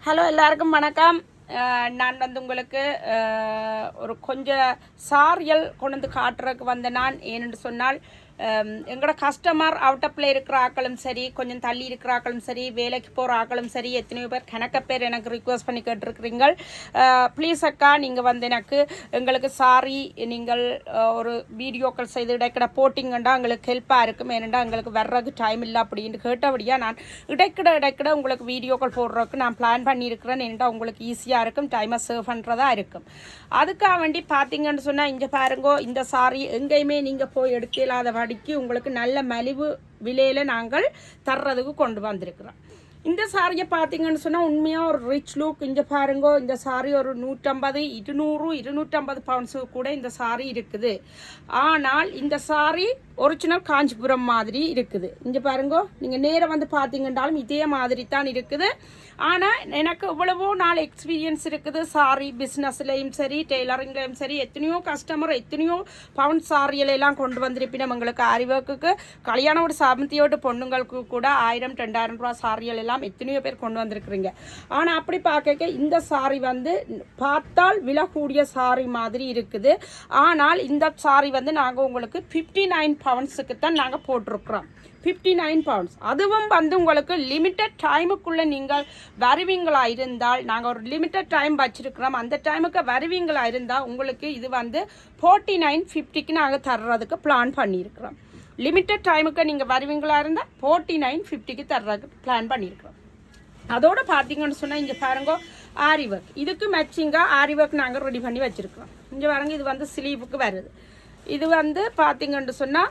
Hello எல்லாருக்கும் வணக்கம். நான் வந்து உங்களுக்கு ஒரு கொஞ்சம் சாரியல் கொண்டு வந்து காட்டுறதுக்கு வந்த நான் ஏனென்று சொன்னால் எங்களோட கஸ்டமர் அவுட்டப்பில் இருக்கிற ஆக்களும் சரி, கொஞ்சம் தள்ளி இருக்கிற ஆக்களும் சரி, வேலைக்கு போகிற ஆக்களும் சரி, எத்தனையோ பேர் கணக்க பேர் எனக்கு ரிக்வஸ்ட் பண்ணி கேட்டிருக்கிறீங்க. ப்ளீஸ் அக்கா, நீங்கள் வந்து எனக்கு எங்களுக்கு சாரி நீங்கள் ஒரு வீடியோக்கள் செய்து இடைக்கிட போட்டிங்கண்டா எங்களுக்கு ஹெல்ப்பாக இருக்கும். ஏனெண்டா எங்களுக்கு வர்றதுக்கு டைம் இல்லை அப்படின்னு கேட்டபடியாக நான் இடைக்கிட உங்களுக்கு வீடியோக்கள் போடுறதுக்கு நான் பிளான் பண்ணியிருக்கிறேன். ஏனெண்டா உங்களுக்கு ஈஸியாக இருக்கும், டைமை சேவ் பண்ணுறதா இருக்கும். அதுக்காக வேண்டி பார்த்தீங்கன்னு சொன்னால் இங்கே பாருங்கோ, இந்த சாரி எங்கேயுமே நீங்கள் போய் எடுக்க இல்லாத படிக்கு உங்களுக்கு நல்ல மலிவு விலையில் நாங்கள் தர்றதுக்கு கொண்டு வந்திருக்கிறோம். இந்த சாரியை பார்த்தீங்கன்னு சொன்னால் உண்மையாக ஒரு ரிச் லுக். இங்கே பாருங்கோ, இந்த சாரி ஒரு 150, 200, 250 பவுண்ட்ஸுக்கு கூட இந்த சாரி இருக்குது. ஆனால் இந்த சாரி ஒரிஜினல் காஞ்சிபுரம் மாதிரி இருக்குது. இங்கே பாருங்கோ, நீங்கள் நேராக வந்து பார்த்தீங்கன்றாலும் இதே மாதிரி தான் இருக்குது. ஆனால் எனக்கு இவ்வளவோ நாள் எக்ஸ்பீரியன்ஸ் இருக்குது சாரி பிஸ்னஸ்லேயும் சரி, டெய்லரிங்லேயும் சரி. எத்தனையோ கஸ்டமர் எத்தனையோ பவுண்ட் சாரியலையெல்லாம் கொண்டு வந்திருப்பினோம். எங்களுக்கு அறிவுக்கு கல்யாணோட சாமந்தியோட பொண்ணுங்களுக்கு கூட 1000, 2000 ரூபா சாரியல் எல்லாம் எத்தனையோ பேர் கொண்டு வந்திருக்கிறீங்க. ஆனால் அப்படி பார்க்க இந்த சாரி வந்து பார்த்தால் விலகக்கூடிய சாரி மாதிரி இருக்குது. ஆனால் இந்த சாரி வந்து நாங்கள் உங்களுக்கு 59 பவுண்ட்ஸுக்கு தான் நாங்கள் போட்டிருக்கிறோம். 59 பவுண்ட்ஸ். அதுவும் வந்து உங்களுக்கு லிமிட்டட் டைமுக்குள்ளே நீங்கள் வருவீங்களா இருந்தால், நாங்கள் ஒரு லிமிட்டட் டைம் வச்சிருக்கிறோம், அந்த டைமுக்கு வருவீங்களா இருந்தால் உங்களுக்கு இது வந்து 49.50க்கு நாங்கள் தர்றதுக்கு பிளான் பண்ணியிருக்கிறோம். லிமிட்டட் டைமுக்கு நீங்கள் வருவீங்களா இருந்தால் 49.50க்கு தர்றதுக்கு பிளான் பண்ணியிருக்கிறோம். அதோட பார்த்தீங்கன்னு சொன்னால் இங்கே பாருங்க, ஆரி ஒர்க். இதுக்கு மேட்சிங்காக ஆரி ஒர்க் நாங்கள் ரெடி பண்ணி வச்சுருக்கிறோம். இங்கே பாருங்க, இது வந்து ஸ்லீவுக்கு வருது. இது வந்து பார்த்தீங்கன்னு சொன்னால்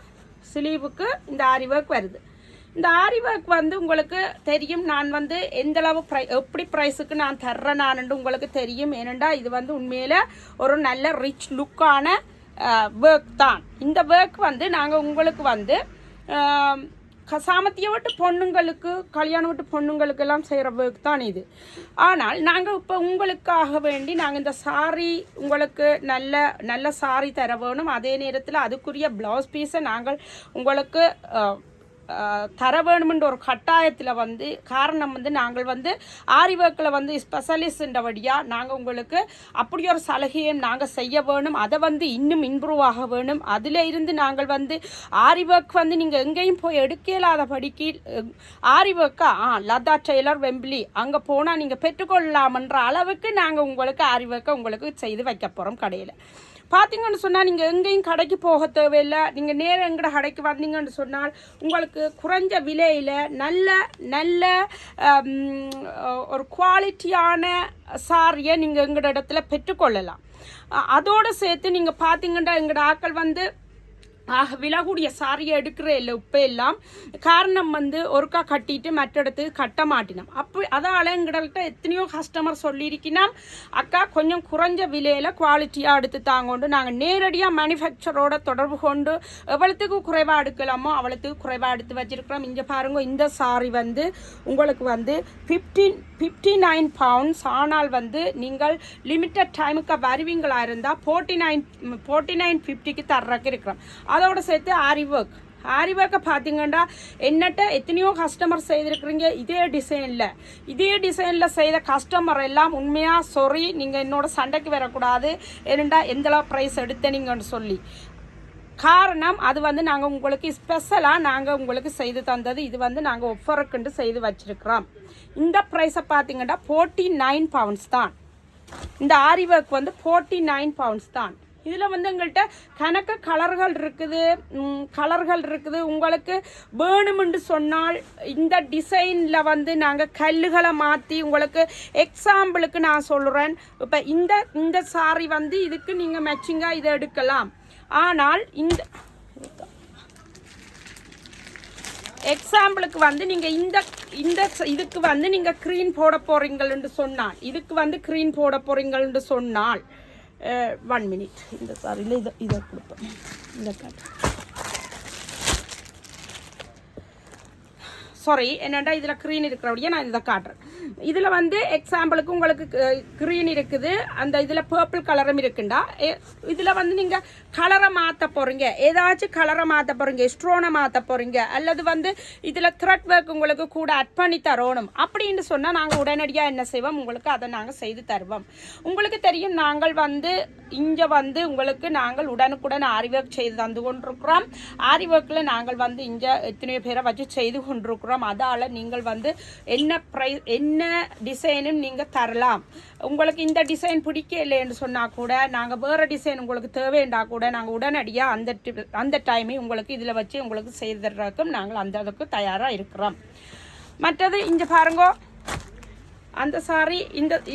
ஸ்லீவுக்கு இந்த ஆரி ஒர்க் வருது. இந்த ஆரி ஒர்க் வந்து உங்களுக்கு தெரியும், நான் வந்து எந்தளவு எப்படி ப்ரைஸுக்கு நான் தர்றேன் நான் உங்களுக்கு தெரியும். ஏனெண்டா இது வந்து உண்மையில் ஒரு நல்ல ரிச் லுக்கான ஒர்க் தான். இந்த ஒர்க் வந்து நாங்கள் உங்களுக்கு வந்து சாமத்திய விட்டு பொண்ணுங்களுக்கு, கல்யாணம் விட்டு பொண்ணுங்களுக்கெல்லாம் செய்கிற ஒர்க் தான் இது. ஆனால் நாங்கள் இப்போ உங்களுக்காக வேண்டி நாங்கள் இந்த சாரி உங்களுக்கு நல்ல சாரி தர வேணும். அதே நேரத்தில் அதுக்குரிய ப்ளவுஸ் பீஸை நாங்கள் உங்களுக்கு தர வேணுமென்ற ஒரு கட்டாயத்தில் வந்து காரணம் வந்து நாங்கள் வந்து ஆரி ஒர்க்கில் வந்து ஸ்பெஷலிஸ்ட்ன்றபடியாக நாங்கள் உங்களுக்கு அப்படி ஒரு சலுகையை நாங்கள் செய்ய வேணும். அதை வந்து இன்னும் இம்ப்ரூவ் ஆக வேணும். அதில் இருந்து நாங்கள் வந்து ஆரி ஒர்க் வந்து நீங்கள் எங்கேயும் போய் எடுக்க இல்லாத படிக்கு ஆரி ஒர்க்கா லதா டெய்லர் வெம்பிலி அங்கே போனால் நீங்கள் பெற்றுக்கொள்ளலாம்ன்ற அளவுக்கு நாங்கள் உங்களுக்கு ஆரி ஒர்க்கை உங்களுக்கு செய்து வைக்க போகிறோம் கடையில். பார்த்தீங்கன்னு சொன்னால் நீங்கள் எங்கேயும் கடைக்கு போக தேவையில்லை. நீங்கள் நேரம் எங்கட கடைக்கு வந்தீங்கன்னு சொன்னால் உங்களுக்கு குறைஞ்ச விலையில் நல்ல ஒரு குவாலிட்டியான சாரியை நீங்கள் எங்களோட இடத்துல பெற்றுக்கொள்ளலாம். அதோடு சேர்த்து நீங்கள் பார்த்தீங்கன்னா எங்களோட ஆட்கள் வந்து விலகூடிய சாரியை எடுக்கிற இல்லை இப்போ எல்லாம் காரணம் வந்து ஒருக்கா கட்டிட்டு மற்ற இடத்துக்கு கட்ட மாட்டினோம். அப்போ அதால் எங்கள்கிட்ட எத்தனையோ கஸ்டமர் சொல்லியிருக்கணும், அக்கா கொஞ்சம் குறைஞ்ச விலையில் குவாலிட்டியாக எடுத்து தாங்கொண்டு நாங்கள் நேரடியாக மேனுஃபேக்சரோட தொடர்பு கொண்டு எவ்வளோத்துக்கு குறைவாக எடுக்கலாமோ அவ்வளோத்துக்கு குறைவாக எடுத்து வச்சிருக்கிறோம். இங்கே பாருங்க, இந்த சாரி வந்து உங்களுக்கு வந்து 59 பவுண்ட்ஸ். ஆனால் வந்து நீங்கள் லிமிட்டட் டைமுக்கு வருவீங்களா இருந்தால் 49.50க்கு தர்றதுக்கு இருக்கிறோம். அதோட சேர்த்து ஆரி ஒர்க்கை பார்த்தீங்கன்னா என்னட்ட எத்தனையோ கஸ்டமர் செய்திருக்கிறீங்க இதே டிசைனில் செய்த கஸ்டமர் எல்லாம் உண்மையாக சாரி, நீங்கள் என்னோட சண்டைக்கு வரக்கூடாது, ஏனெண்டா எந்தளவு ப்ரைஸ் எடுத்தீங்கன்னு சொல்லி. காரணம் அது வந்து நாங்கள் உங்களுக்கு ஸ்பெஷலாக நாங்கள் உங்களுக்கு செய்து தந்தது. இது வந்து நாங்கள் ஒஃபருக்குண்டு செய்து வச்சிருக்கிறோம். இந்த ப்ரைஸை பார்த்தீங்கன்னா 49 பவுண்ட்ஸ் தான். இந்த ஆரி ஒர்க் வந்து 49 பவுண்ட்ஸ் தான். இதில் வந்து எங்கள்கிட்ட கணக்கு கலர்கள் இருக்குது. உங்களுக்கு வேணுமென்று சொன்னால் இந்த டிசைனில் வந்து நாங்கள் கல்லுகளை மாற்றி உங்களுக்கு எக்ஸாம்பிளுக்கு நான் சொல்கிறேன். இப்போ இந்த சாரி வந்து இதுக்கு நீங்கள் மேட்சிங்காக இதை எடுக்கலாம். ஆனால் இந்த எக்ஸாம்பிளுக்கு வந்து நீங்கள் இதுக்கு வந்து நீங்கள் க்ரீன் போட போகிறீங்கள்னு சொன்னால், இதுக்கு வந்து க்ரீன் போட போகிறீங்கள்னு சொன்னால் 1 மினிட் இந்த சாரியில் இதை கொடுப்போம். இந்த காட்டு சாரி என்னென்னா இதில் க்ரீன் இருக்கிறபடியே நான் இதை காட்டுறேன். இதில் வந்து எக்ஸாம்பிளுக்கு உங்களுக்கு க்ரீன் இருக்குது, அந்த இதில் பர்பிள் கலரும் இருக்குண்டா. இதில் வந்து நீங்கள் கலரை மாற்ற போகிறீங்க, ஏதாச்சும் கலரை மாற்ற போகிறீங்க, ஸ்ட்ரோனை மாற்ற போகிறீங்க, அல்லது வந்து இதில் த்ரெட் ஒர்க் உங்களுக்கு கூட அட் பண்ணி தரணும் அப்படின்னு சொன்னால் நாங்கள் உடனடியாக என்ன செய்வோம், உங்களுக்கு அதை நாங்கள் செய்து தருவோம். உங்களுக்கு தெரியும், நாங்கள் வந்து இங்கே வந்து உங்களுக்கு நாங்கள் உடனுக்குடன் ஆரி ஒர்க் செய்து தந்து கொண்டிருக்கிறோம். ஆரி ஒர்க்கில் நாங்கள் வந்து இங்கே எத்தனையோ பேரை வச்சு செய்து கொண்டிருக்கிறோம். அதால் நீங்கள் வந்து என்ன டிசைனும் நீங்கள் தரலாம். உங்களுக்கு இந்த டிசைன் பிடிக்கலைன்னு சொன்னால் கூட, நாங்கள் வேறு டிசைன் உங்களுக்கு தேவைண்டா கூட நாங்கள் உடனடியாக அந்த டைமே உங்களுக்கு இதில் வச்சு உங்களுக்கு செய்து தர்றதுக்கும் நாங்கள் அந்த அதுக்கு தயாராக இருக்கிறோம். மற்றது இங்கே பாருங்க, அந்த சாரி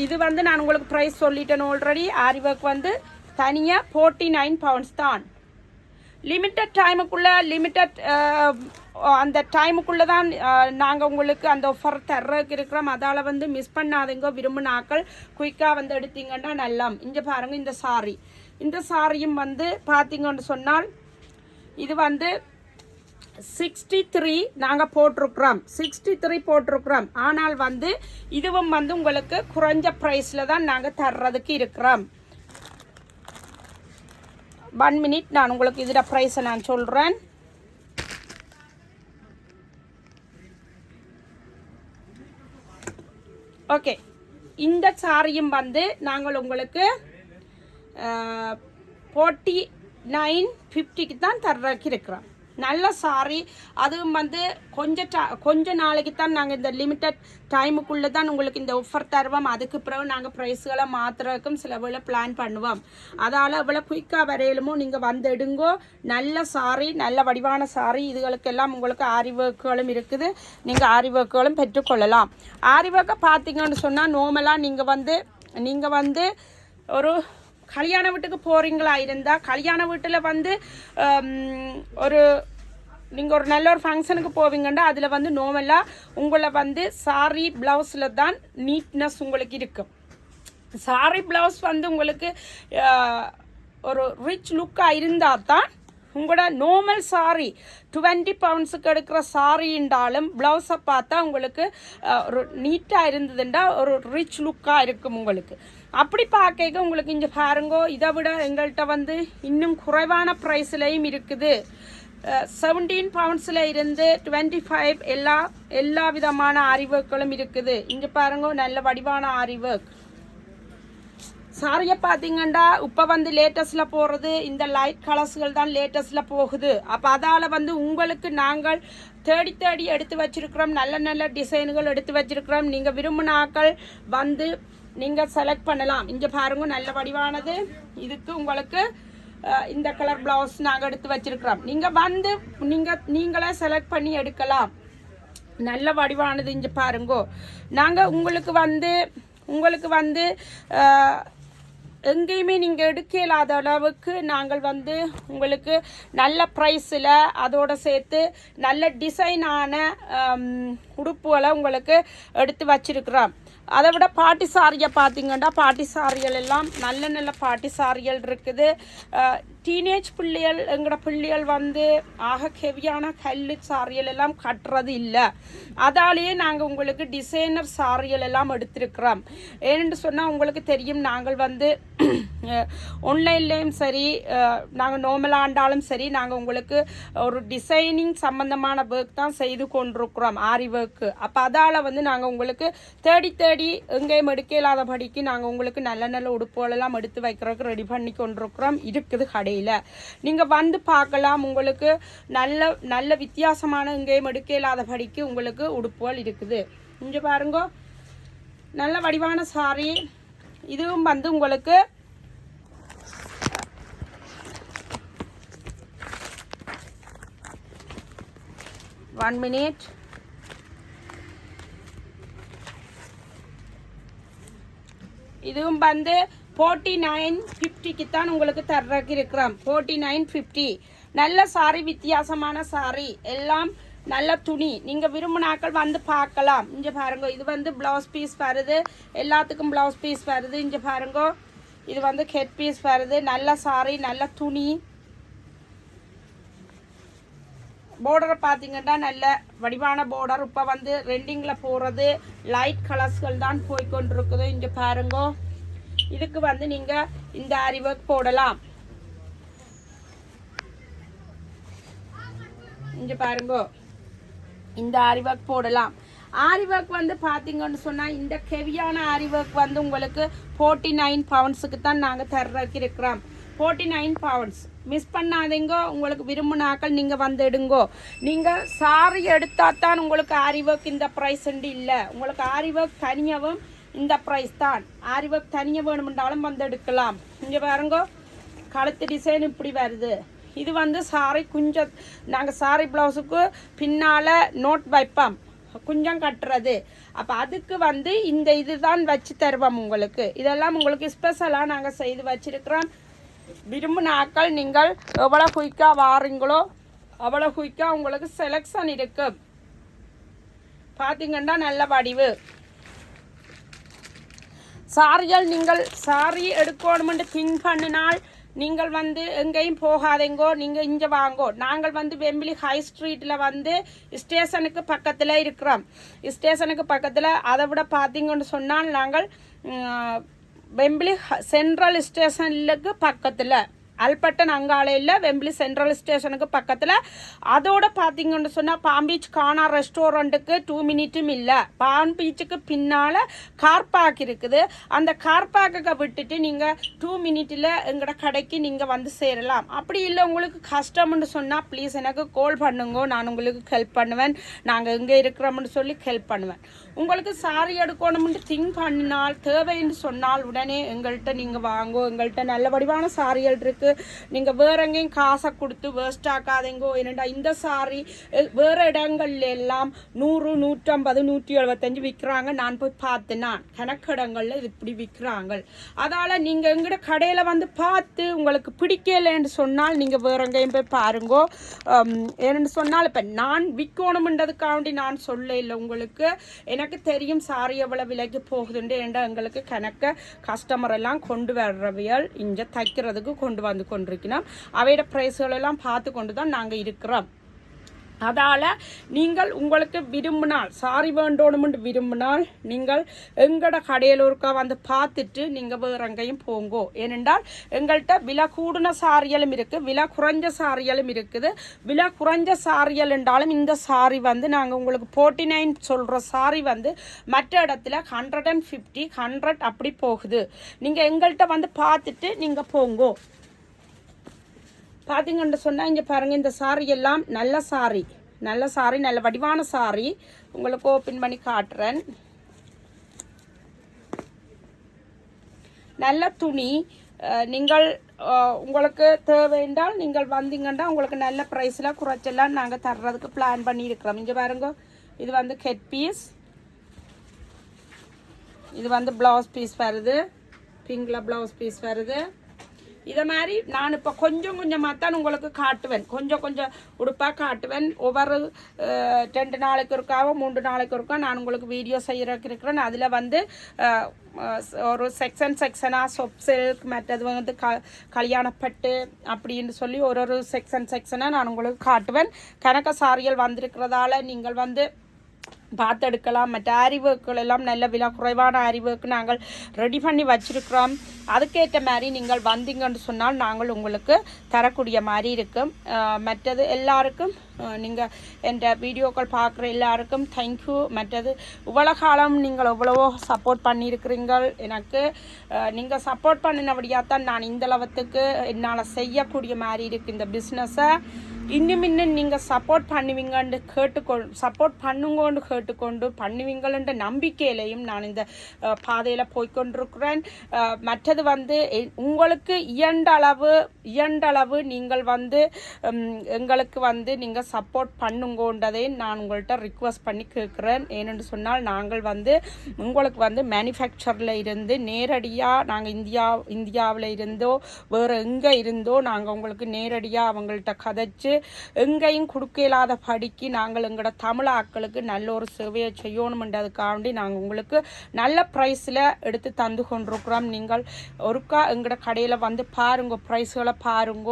இது வந்து நான் உங்களுக்கு ப்ரைஸ் சொல்லிட்டேன் ஆல்ரெடி. ஆரி ஒர்க் வந்து தனியாக 49 pounds தான். லிமிட்டட் டைமுக்குள்ளே அந்த டைமுக்குள்ளே தான் நாங்கள் உங்களுக்கு அந்த ஆஃபர் தர்றதுக்கு இருக்கிறோம். அதால் வந்து மிஸ் பண்ணாதீங்க. விரும்பினாக்கள் குயிக்காக வந்து எடுத்தீங்கன்னா நல்லா. இங்கே பாருங்கள், இந்த சாரியும் வந்து பார்த்தீங்கன்னு சொன்னால் இது வந்து 63 நாங்கள் போட்டிருக்கிறோம். 63 போட்டிருக்கிறோம். ஆனால் வந்து இதுவும் வந்து உங்களுக்கு குறைஞ்ச ப்ரைஸில் தான் நாங்கள் தர்றதுக்கு இருக்கிறோம். 1 minute, நான் உங்களுக்கு இதில் ப்ரைஸை நான் சொல்கிறேன். ஓகே, இந்த சாரியும் வந்து நாங்கள் உங்களுக்கு 49.50 தான் தர்றதுக்கு இருக்கிறோம். நல்ல சாரி. அதுவும் வந்து கொஞ்ச நாளைக்கு தான் நாங்கள் இந்த லிமிட்டட் டைமுக்குள்ளே தான் உங்களுக்கு இந்த ஆஃபர் தருவோம். அதுக்கு பிறகு நாங்கள் ப்ரைஸுகளை மாற்றுறதுக்கும் சில வேளை பிளான் பண்ணுவோம். அதால் இவ்வளோ குயிக்காக வரையிலுமோ நீங்கள் வந்து எடுங்கோ. நல்ல சாரி, நல்ல வடிவான சாரி. இதுகளுக்கெல்லாம் உங்களுக்கு ஆரி ஒர்க்குகளும் இருக்குது. நீங்கள் ஆரி ஒர்க்குகளும் பெற்றுக்கொள்ளலாம். ஆரி ஒர்க்கை பார்த்தீங்கன்னு சொன்னால் நார்மலாக நீங்கள் வந்து ஒரு கல்யாண வீட்டுக்கு போகிறீங்களா இருந்தால், கல்யாண வீட்டில் வந்து நீங்கள் ஒரு நல்ல ஒரு ஃபங்க்ஷனுக்கு போவீங்கன்னா அதில் வந்து நார்மலாக உங்களை வந்து சாரி ப்ளவுஸில் தான் நீட்னஸ் உங்களுக்கு இருக்கும். சாரி ப்ளவுஸ் வந்து உங்களுக்கு ஒரு ரிச் லுக்காக இருந்தால் தான் உங்களோட நார்மல் சாரி 20 poundsக்கு எடுக்கிற சாரின்றாலும் ப்ளவுஸை பார்த்தா உங்களுக்கு ஒரு நீட்டாக இருந்ததுண்டா ஒரு ரிச் லுக்காக இருக்கும் உங்களுக்கு. அப்படி பார்க்க உங்களுக்கு இங்கே பாருங்கோ, இதை விட எங்கள்கிட்ட வந்து இன்னும் குறைவான ப்ரைஸ்லையும் இருக்குது. 17 poundsல இருந்து 25 எல்லா விதமான ஆரி ஒர்க்குகளும் இருக்குது. இங்கே பாருங்க, நல்ல வடிவான ஆரி ஒர்க் சாரியை பார்த்தீங்கன்னா இப்போ வந்து லேட்டஸ்டில் போகிறது இந்த லைட் கலர்ஸ்கள் தான் லேட்டஸ்டில் போகுது. அப்போ அதால் வந்து உங்களுக்கு நாங்கள் தேடி எடுத்து வச்சிருக்கிறோம். நல்ல டிசைன்கள் எடுத்து வச்சிருக்கிறோம். நீங்கள் விரும்பினாக்கள் வந்து நீங்கள் செலக்ட் பண்ணலாம். இங்கே பாருங்க, நல்ல வடிவானது. இதுக்கு உங்களுக்கு இந்த கலர் ப்ளவுஸ் நாங்கள் எடுத்து வச்சிருக்கிறோம். நீங்கள் வந்து நீங்களே செலக்ட் பண்ணி எடுக்கலாம். நல்ல வடிவானது. இங்கே பாருங்கோ, நாங்கள் உங்களுக்கு வந்து எங்கேயுமே நீங்கள் எடுக்க இல்லாத அளவுக்கு நாங்கள் வந்து உங்களுக்கு நல்ல ப்ரைஸில் அதோடு சேர்த்து நல்ல டிசைனான உடுப்புகளை உங்களுக்கு எடுத்து வச்சிருக்கிறோம். அதை விட பாட்டி சாரியை பார்த்தீங்கன்னா பாட்டி சாரிகள் எல்லாம் நல்ல பாட்டி சாரிகள் இருக்குது. டீனேஜ் பிள்ளைகள் எங்களோட பிள்ளைகள் வந்து ஆக ஹெவியான கல்லு சாரிகள் எல்லாம் கட்டுறது இல்லை. அதாலேயே நாங்கள் உங்களுக்கு டிசைனர் சாரிகள் எல்லாம் எடுத்திருக்கிறோம். ஏன்னு சொன்னால் உங்களுக்கு தெரியும், நாங்கள் வந்து ஆன்லைன்லேயும் சரி நாங்கள் நார்மலாண்டாலும் சரி நாங்கள் உங்களுக்கு ஒரு டிசைனிங் சம்மந்தமான ஒர்க் தான் செய்து கொண்டிருக்கிறோம், ஆரி ஒர்க்கு. அப்போ அதால் வந்து நாங்கள் உங்களுக்கு தேடி எங்கேயும் எடுக்க இல்லாதபடிக்கு நாங்கள் உங்களுக்கு நல்ல உடுப்புகளெல்லாம் எடுத்து வைக்கிறதுக்கு ரெடி பண்ணி கொண்டிருக்கிறோம். இருக்குது கடையில், நீங்கள் வந்து பார்க்கலாம். உங்களுக்கு நல்ல வித்தியாசமான எங்கேயும் எடுக்க இல்லாதபடிக்கு உங்களுக்கு உடுப்புகள் இருக்குது. இங்கே பாருங்க, நல்ல வடிவான சாரி. இதுவும் வந்து உங்களுக்கு ஒன் மினிட். இதுவும் வந்து 49.50க்கு தான் உங்களுக்கு தர்றதுக்கு இருக்கிறோம். 49.50. நல்ல சாரி, வித்தியாசமான சாரி, எல்லாம் நல்ல துணி. நீங்கள் விரும்பினாக்கள் வந்து பார்க்கலாம். இங்கே பாருங்க, இது வந்து ப்ளவுஸ் பீஸ் வருது. எல்லாத்துக்கும் ப்ளவுஸ் பீஸ் வருது. இங்கே பாருங்க, இது வந்து ஹெட் பீஸ் வருது. நல்ல சாரி, நல்ல துணி. பார்டரை பார்த்தீங்கன்னா நல்ல வடிவான பார்டர். இப்போ வந்து ரெண்டிங்கில் போகிறது லைட் கலர்ஸ்கள் தான் போய்கொண்டிருக்குது. இங்கே பாருங்க, இதுக்கு வந்து நீங்கள் இந்த ஆரி ஒர்க் போடலாம். இங்கே பாருங்க, இந்த ஆரி ஒர்க் போடலாம். ஆரி ஒர்க் வந்து பார்த்தீங்கன்னு சொன்னால் இந்த ஹெவியான ஆரி ஒர்க் வந்து உங்களுக்கு 49 பவுண்ட்ஸுக்கு தான் நாங்கள் தர்றதுக்கு இருக்கிறோம். 49 பவுண்ட்ஸ். மிஸ் பண்ணாதீங்க. உங்களுக்கு விரும்பினாக்கள் நீங்கள் வந்து எடுங்கோ. நீங்கள் சாரி எடுத்தால் தான் உங்களுக்கு ஆரி ஒர்க் இந்த ப்ரைஸ் இல்லை. உங்களுக்கு ஆரி ஒர்க் தனியாகவும் இந்த ப்ரைஸ் தான். ஆரி ஒர்க் தனியாக வேணுமென்றாலும் வந்து எடுக்கலாம். இங்கே பாருங்க, கழுத்து டிசைன் இப்படி வருது. இது வந்து சாரி குஞ்சம், நாங்கள் சாரி ப்ளவுஸுக்கு பின்னால் நோட் வைப்போம், குஞ்சம் கட்டுறது. அப்போ அதுக்கு வந்து இந்த இதுதான் வச்சு தருவோம் உங்களுக்கு. இதெல்லாம் உங்களுக்கு ஸ்பெஷலாக நாங்கள் செய்து வச்சிருக்கிறோம். விரும்பினாக்கள் நீங்கள் எவ்வளோ குயிக்காக வாரீங்களோ அவ்வளோ குயிக்காக உங்களுக்கு செலெக்ஷன் இருக்கு. பார்த்தீங்கன்னா நல்ல வடிவு சாரிகள். நீங்கள் சாரி எடுக்கணுமென்று திங்க் பண்ணினால் நீங்கள் வந்து எங்கேயும் போகாதீங்கோ, நீங்கள் இங்கே வாங்கோ. நாங்கள் வந்து வெம்பிலி ஹை ஸ்ட்ரீட்டில் வந்து ஸ்டேஷனுக்கு பக்கத்தில் இருக்கிறோம். ஸ்டேஷனுக்கு பக்கத்தில் அதை விட பார்த்தீங்கன்னு சொன்னால் நாங்கள் வெம்பிலி சென்ட்ரல் ஸ்டேஷனுக்கு பக்கத்தில், அல்பட்டன் அங்காலையில் வெம்பிலி சென்ட்ரல் ஸ்டேஷனுக்கு பக்கத்தில். அதோட பார்த்தீங்கன்னு சொன்னால் பாம் பீச் கானா ரெஸ்டாரண்ட்டுக்கு 2 மினிட்டும் இல்லை. பாம் பீச்சுக்கு பின்னால் கார் பார்க் இருக்குது. அந்த கார் பார்க்கை விட்டுட்டு நீங்கள் 2 மினிட்டில் எங்களோட கடைக்கு நீங்கள் வந்து சேரலாம். அப்படி இல்லை உங்களுக்கு கஷ்டம்னு சொன்னால் ப்ளீஸ் எனக்கு கால் பண்ணுங்க, நான் உங்களுக்கு ஹெல்ப் பண்ணுவேன். நாங்கள் எங்கே இருக்கிறோம்னு சொல்லி ஹெல்ப் பண்ணுவேன். உங்களுக்கு சாரி எடுக்கணும்னு திங்க் பண்ணினால் தேவைன்னு சொன்னால் உடனே எங்கள்கிட்ட நீங்கள் வாங்கோ. எங்கள்கிட்ட நல்ல வடிவான சாரிகள் இருக்குது. நீங்கள் வேற எங்கேயும் காசை கொடுத்து வேஸ்ட் ஆக்காதீங்கோ. என்னடா இந்த சாரி வேறு இடங்கள்ல எல்லாம் 100, 150, 175 விற்கிறாங்க. நான் போய் பார்த்தேன், நான் கணக்கிடங்களில் இது இப்படி விற்கிறாங்க. அதால் நீங்கள் எங்கட கடையில் வந்து பார்த்து உங்களுக்கு பிடிக்கலைன்னு சொன்னால் நீங்கள் வேற எங்கேயும் போய் பாருங்கோ. ஏன்னு சொன்னால் இப்போ நான் விற்கணும்ன்றதுக்காண்டி நான் சொல்ல இல்லை. உங்களுக்கு எனக்கு தெரியும் சாரி எவ்வளோ விலைக்கு போகுதுண்டு. ஏண்டா எங்களுக்கு கணக்க கஸ்டமர் எல்லாம் கொண்டு வர்றவியல் இங்கே தைக்கிறதுக்கு கொண்டு வந்து கொண்டிருக்கணும். அவையோட ப்ரைஸ்கள் எல்லாம் பார்த்து கொண்டு தான் நாங்கள் இருக்கிறோம். அதால் நீங்கள் உங்களுக்கு விரும்பினால் சாரி வேண்டோணுமென்று விரும்பினால் நீங்கள் எங்களோட கடையிலூருக்கா வந்து பார்த்துட்டு நீங்கள் வேறு எங்கேயும் போங்கோ. ஏனென்றால் எங்கள்கிட்ட விலை கூடின சாரிகளும் இருக்குது, விலை குறைஞ்ச சாரிகளும் இருக்குது. விலை குறைஞ்ச சாரிகள் என்றாலும் இந்த சாரி வந்து நாங்கள் உங்களுக்கு 49 சொல்கிற சாரி வந்து மற்ற இடத்துல 150, 100 அப்படி போகுது. நீங்கள் எங்கள்கிட்ட வந்து பார்த்துட்டு நீங்கள் போங்கோ. பார்த்தீங்கன்னு சொன்னால் இங்கே பாருங்கள், இந்த சாரி எல்லாம் நல்ல சாரி, நல்ல வடிவான சாரி. உங்களுக்கு ஓப்பன் பண்ணி காட்டுறேன். நல்ல துணி. நீங்கள் உங்களுக்கு தேவைன்றால் நீங்கள் வந்தீங்கன்னா உங்களுக்கு நல்ல ப்ரைஸில் குறைச்செல்லாம் நாங்கள் தர்றதுக்கு பிளான் பண்ணியிருக்கிறோம். இங்கே பாருங்க, இது வந்து ஹெட் பீஸ், இது வந்து ப்ளவுஸ் பீஸ் வருது, பிங்கில் ப்ளவுஸ் பீஸ் வருது. இதை மாதிரி நான் இப்போ கொஞ்சம் கொஞ்சமாக தான் உங்களுக்கு காட்டுவேன், கொஞ்சம் உடுப்பாக காட்டுவேன். ஒவ்வொரு 2 நாளைக்கு இருக்காவோ 3 நாளைக்கு இருக்கா நான் உங்களுக்கு வீடியோ செய்கிறதுக்கு இருக்கிறேன். அதில் வந்து ஒரு செக்ஷனாக சொப் சில்க், மற்றது வந்து கல்யாணப்பட்டு அப்படின்னு சொல்லி ஒரு செக்ஷனாக நான் உங்களுக்கு காட்டுவேன். கணக்க சாரிகள் வந்திருக்கிறதால நீங்கள் வந்து பார்த்தெடுக்கலாம். மற்ற ஆரி ஒர்க்குகள் எல்லாம் நல்ல விலை குறைவான ஆரி ஒர்க் நாங்கள் ரெடி பண்ணி வச்சுருக்கிறோம். அதுக்கேற்ற மாதிரி நீங்கள் வந்தீங்கன்னு சொன்னால் நாங்கள் உங்களுக்கு தரக்கூடிய மாதிரி இருக்கும். மற்றது எல்லாருக்கும் நீங்கள் என்ற வீடியோக்கள் பார்க்குற எல்லாருக்கும் தேங்க்யூ. மற்றது இவ்வளோ காலம் நீங்கள் எவ்வளவோ சப்போர்ட் பண்ணியிருக்கிறீங்கள் எனக்கு. நீங்கள் சப்போர்ட் பண்ணினபடியாக தான் நான் இந்த அளவுக்கு என்னால் செய்யக்கூடிய மாதிரி இருக்குது இந்த பிஸ்னஸை. இன்னும் நீங்கள் சப்போர்ட் பண்ணுவீங்கன்னு சப்போர்ட் பண்ணுங்கன்னு கேட்டுக்கொண்டு பண்ணுவீங்கள்ன்ற நம்பிக்கையிலையும் நான் இந்த பாதையில் போய்கொண்டிருக்கிறேன். மற்றது வந்து உங்களுக்கு இயண்டளவு நீங்கள் வந்து எங்களுக்கு வந்து நீங்கள் சப்போர்ட் பண்ணுங்கன்றதை நான் உங்கள்கிட்ட ரிக்வஸ்ட் பண்ணி கேட்குறேன். ஏனென்று சொன்னால் நாங்கள் வந்து உங்களுக்கு வந்து மேனுஃபேக்சரில் இருந்து நேரடியாக நாங்கள் இந்தியாவில் இருந்தோ வேறு எங்கே இருந்தோ நாங்கள் உங்களுக்கு நேரடியாக அவங்கள்ட்ட கதைச்சு எங்கேயும் கொடுக்க இல்லாத படிக்கு நாங்கள் எங்களோட தமிழ் ஆட்களுக்கு நல்ல ஒரு சேவையை செய்யணுமென்றதுக்காண்டி நாங்கள் உங்களுக்கு நல்ல ப்ரைஸில் எடுத்து தந்து கொண்டிருக்கிறோம். நீங்கள் ஒருக்கா எங்களோட கடையில் வந்து பாருங்க, ப்ரைஸ்களை பாருங்க.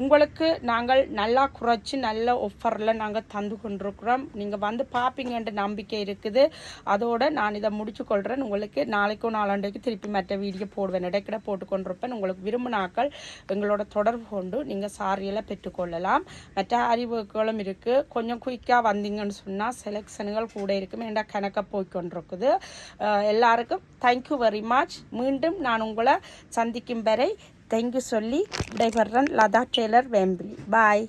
உங்களுக்கு நாங்கள் நல்லா குறைச்சி நல்ல ஆஃபரில் நாங்கள் தந்து கொண்டிருக்கிறோம். நீங்கள் வந்து பார்ப்பீங்கன்ற நம்பிக்கை இருக்குது. அதோடு நான் இதை முடிச்சு கொள்கிறேன். உங்களுக்கு நாளைக்கோ நாளாண்டைக்கு திருப்பி மற்ற வீடியோ போடுவேன், இடைக்கிட போட்டுக்கொண்டிருப்பேன். உங்களுக்கு விரும்பினாக்கள் எங்களோட தொடர்பு கொண்டு நீங்கள் சாரியெல்லாம் பெற்றுக்கொள்ளலாம். மற்ற அறிவுகளும் இருக்குது. கொஞ்சம் குயிக்காக வந்தீங்கன்னு சொன்னால் செலெக்ஷனுகள் கூட இருக்கும். ஏன்னா கணக்காக போய்கொண்டிருக்குது. எல்லாருக்கும் தேங்க்யூ வெரி மச். மீண்டும் நான் உங்களை சந்திக்கும் வரை தேங்க்யூ சொல்லி விடைபெறேன். லதா டெய்லர் வேம்பிலி. பாய்.